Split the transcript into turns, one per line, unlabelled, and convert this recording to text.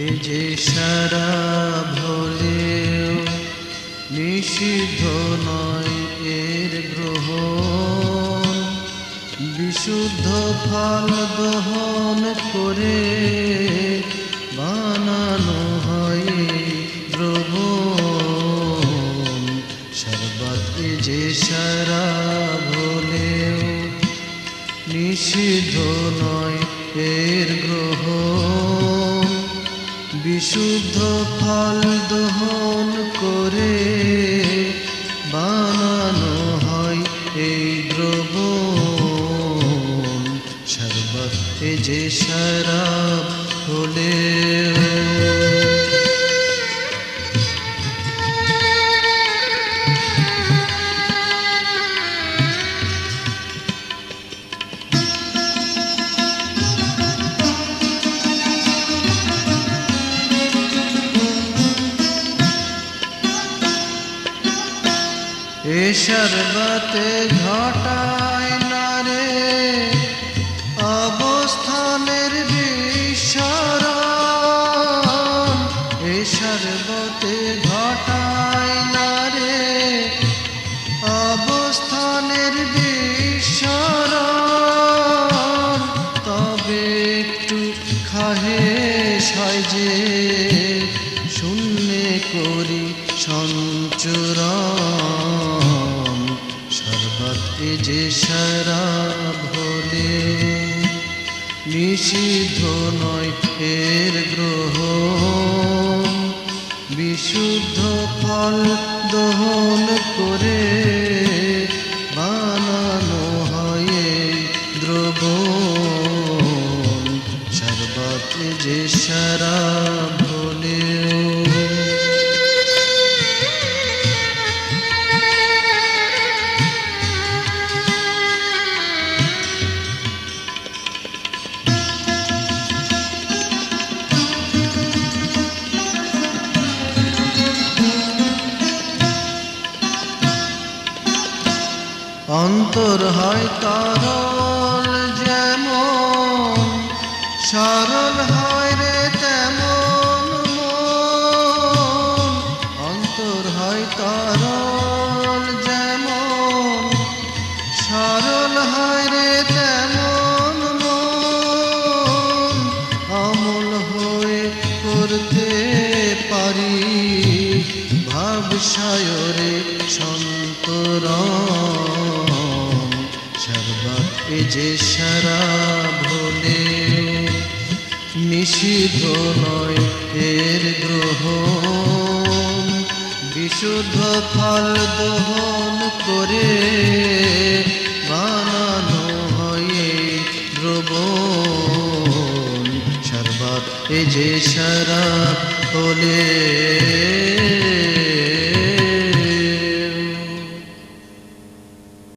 এ যে শরাব হলেও নিষিদ্ধ নয় এর গ্রহণ, বিশুদ্ধ ফল দহন করে বানানো হয় দ্রবণ। শরবত এ যে শরাব হলেও নিষিদ্ধ নয় এর গ্রহণ, বিশুদ্ধ ফল দহন করে বানানো হয় এই দ্রবণ। শরবত এ যে শরাব হলেও এ শরবতে ঘটায় না রে অবস্থানের বিস্মরণ। এ শরবতে ঘটায় না রে অবস্থানের বিস্মরণ। তবে একটু খাহেশ হয় যে শূন্যে করি সঞ্চরণ। শরবত এ যে শরাব হলেও নিষিদ্ধ নয় এর গ্রহণ, বিশুদ্ধ ফল দহন করে বানানো হয় এই দ্রবণ। শরবত এ যে শরাব হলেও অন্তর হয় তরল যেমন, সরল হয় রে তেমন মন। অন্তর হয় তরল যেমন, সরল হয় রে তেমন মন। অমল হয়ে করতে পারি ভাবসায়রে সন্তরণ। শরবত এ যে শরাব হলেও নিষিদ্ধ নয় এর গ্রহণ, বিশুদ্ধ ফল দহন করে বানানো হয় এই দ্রবণ। শরবত এ যে শরাব হলেও